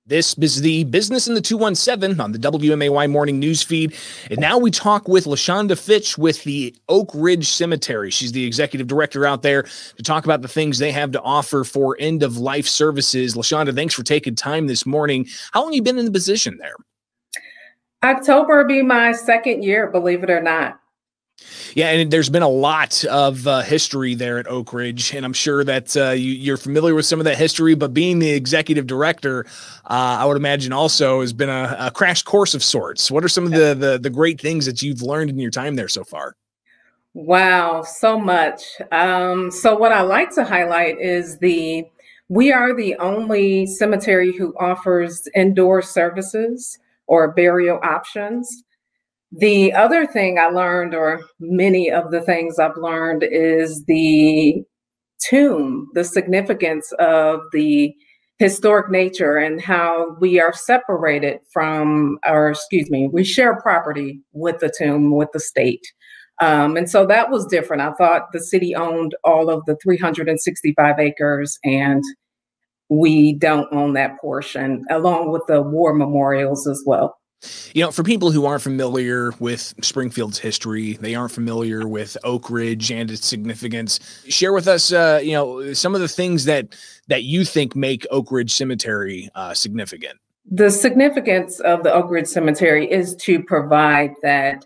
This is the Business in the 217 on the WMAY morning news feed. And now we talk with Lashonda Fitch with the Oak Ridge Cemetery. She's the executive director out there to talk about the things they have to offer for end-of-life services. Lashonda, thanks for taking time this morning. How long have you been in the position there? October will be my second year, believe it or not. Yeah, and there's been a lot of history there at Oak Ridge, and I'm sure that you're familiar with some of that history, but being the executive director, I would imagine also has been a crash course of sorts. What are some of the great things that you've learned in your time there so far? Wow, so much. So what I like to highlight is we are the only cemetery who offers indoor services or burial options. The other thing I learned, or many of the things I've learned, is the tomb, the significance of the historic nature and how we are separated from, or excuse me, we share property with the tomb, with the state. And so that was different. I thought the city owned all of the 365 acres, and we don't own that portion, along with the war memorials as well. You know, for people who aren't familiar with Springfield's history, they aren't familiar with Oak Ridge and its significance, share with us, some of the things that you think make Oak Ridge Cemetery significant. The significance of the Oak Ridge Cemetery is to provide that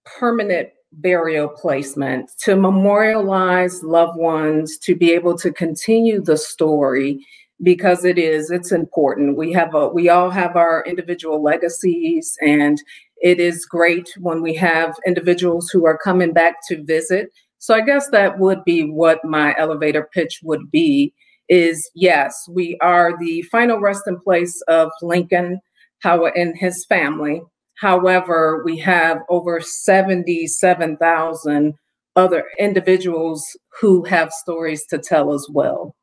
permanent burial placement, to memorialize loved ones, to be able to continue the story, because it's important. We all have our individual legacies, and it is great when we have individuals who are coming back to visit. So I guess that would be what my elevator pitch would be, is yes, we are the final resting place of Lincoln Howard and his family. However, we have over 77,000 other individuals who have stories to tell as well.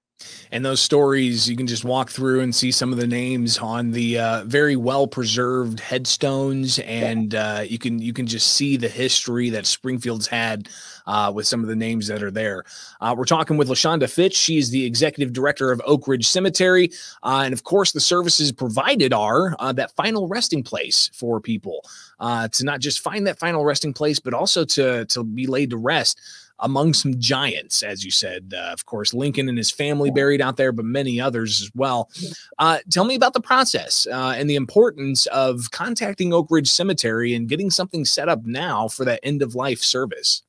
And those stories, you can just walk through and see some of the names on the very well-preserved headstones, and you can just see the history that Springfield's had with some of the names that are there. We're talking with Lashonda Fitch. She's the executive director of Oak Ridge Cemetery, and of course, the services provided are that final resting place for people to not just find that final resting place, but also to be laid to rest among some giants, as you said. Of course, Lincoln and his family buried out there, but many others as well. Tell me about the process and the importance of contacting Oak Ridge Cemetery and getting something set up now for that end-of-life service.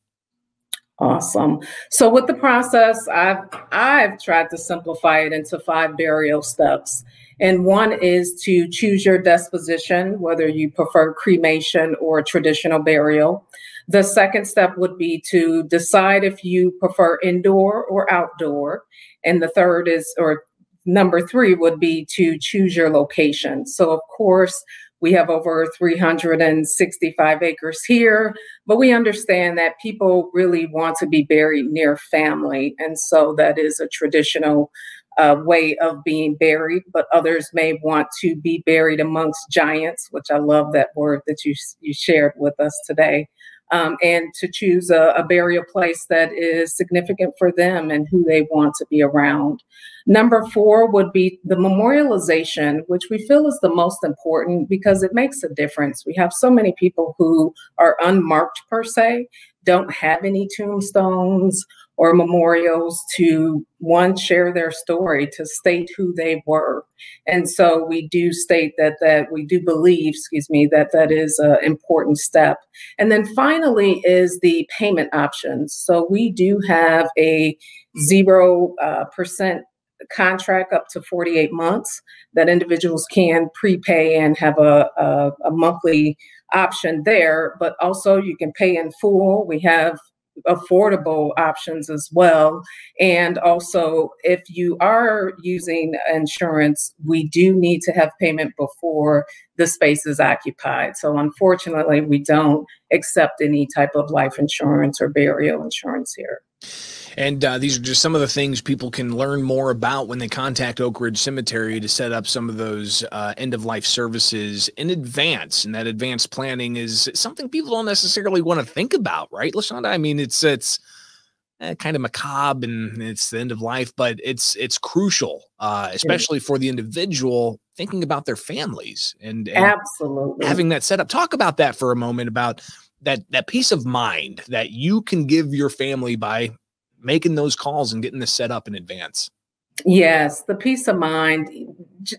Awesome. So with the process, I've tried to simplify it into 5 burial steps. And one is to choose your disposition, whether you prefer cremation or traditional burial. The second step would be to decide if you prefer indoor or outdoor. And the third is, or number 3 would be to choose your location. So of course, we have over 365 acres here, but we understand that people really want to be buried near family. And so that is a traditional way of being buried, but others may want to be buried amongst giants, which I love that word that you shared with us today. And to choose a burial place that is significant for them and who they want to be around. Number 4 would be the memorialization, which we feel is the most important because it makes a difference. We have so many people who are unmarked per se, don't have any tombstones or memorials to, one, share their story, to state who they were. And so we do state that we do believe, that is an important step. And then finally is the payment options. So we do have a 0% contract up to 48 months that individuals can prepay and have a monthly option there, but also you can pay in full. We have affordable options as well. And also, if you are using insurance, we do need to have payment before the space is occupied. So unfortunately, we don't accept any type of life insurance or burial insurance here. And these are just some of the things people can learn more about when they contact Oak Ridge Cemetery to set up some of those end-of-life services in advance. And that advanced planning is something people don't necessarily want to think about, right, Lashonda? I mean, it's kind of macabre and it's the end of life, but it's crucial, especially for the individual thinking about their families and Absolutely. having that set up. Talk about that for a moment, about that peace of mind that you can give your family by making those calls and getting this set up in advance. Yes, the peace of mind,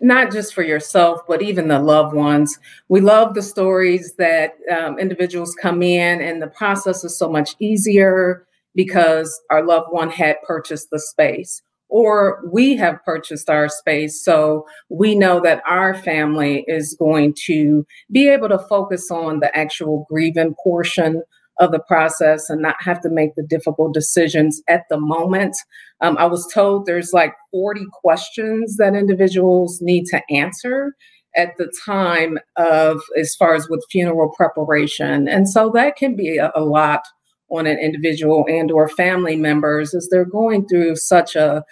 not just for yourself, but even the loved ones. We love the stories that individuals come in, and the process is so much easier because our loved one had purchased the space, or we have purchased our space. So we know that our family is going to be able to focus on the actual grieving portion of the process and not have to make the difficult decisions at the moment. I was told there's like 40 questions that individuals need to answer at the time of, as far as with funeral preparation. And so that can be a lot on an individual and or family members as they're going through such a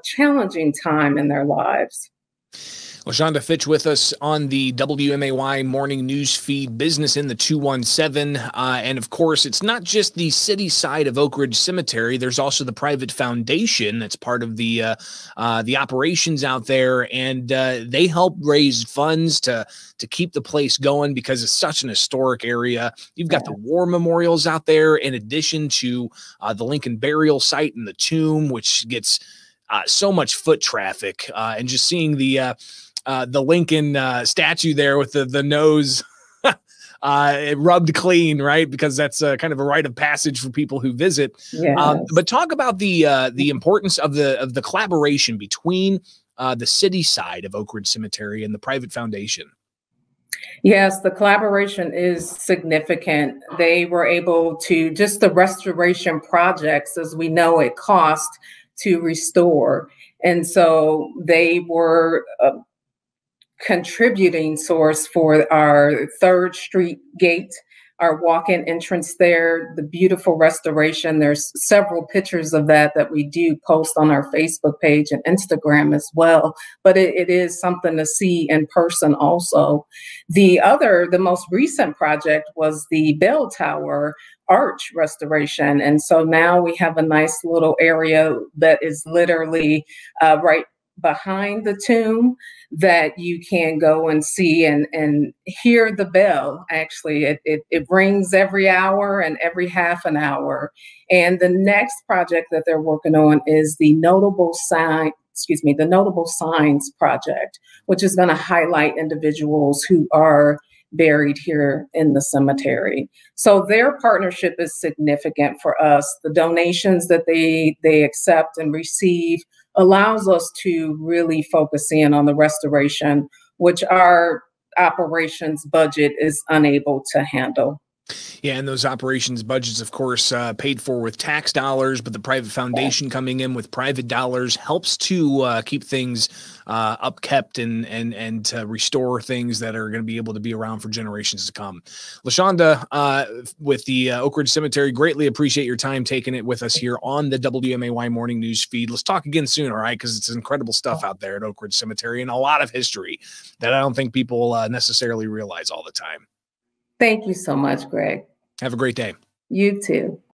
challenging time in their lives. Lashonda Fitch with us on the WMAY morning news feed, Business in the 217. And of course, it's not just the city side of Oak Ridge Cemetery. There's also the private foundation that's part of the operations out there. And they help raise funds to keep the place going because it's such an historic area. You've got the war memorials out there, in addition to the Lincoln burial site and the tomb, which gets so much foot traffic. And just seeing the Lincoln statue there with the nose rubbed clean, right? Because that's kind of a rite of passage for people who visit. Yes. But talk about the importance of the collaboration between the city side of Oak Ridge Cemetery and the private foundation. Yes, the collaboration is significant. They were able to, just the restoration projects, as we know, it cost to restore. And so they were contributing source for our 3rd Street gate, our walk-in entrance there, the beautiful restoration. There's several pictures of that we do post on our Facebook page and Instagram as well. But it is something to see in person also. The most recent project was the bell tower arch restoration. And so now we have a nice little area that is literally right behind the tomb that you can go and see and hear the bell. Actually, it rings every hour and every half an hour. And the next project that they're working on is the Notable Signs project, which is going to highlight individuals who are buried here in the cemetery. So their partnership is significant for us. The donations that they accept and receive allows us to really focus in on the restoration, which our operations budget is unable to handle. Yeah, and those operations budgets, of course, paid for with tax dollars, but the private foundation coming in with private dollars helps to keep things upkept and to restore things that are going to be able to be around for generations to come. Lashonda, with the Oak Ridge Cemetery, greatly appreciate your time taking it with us here on the WMAY morning news feed. Let's talk again soon, all right? Because it's incredible stuff out there at Oak Ridge Cemetery and a lot of history that I don't think people necessarily realize all the time. Thank you so much, Greg. Have a great day. You too.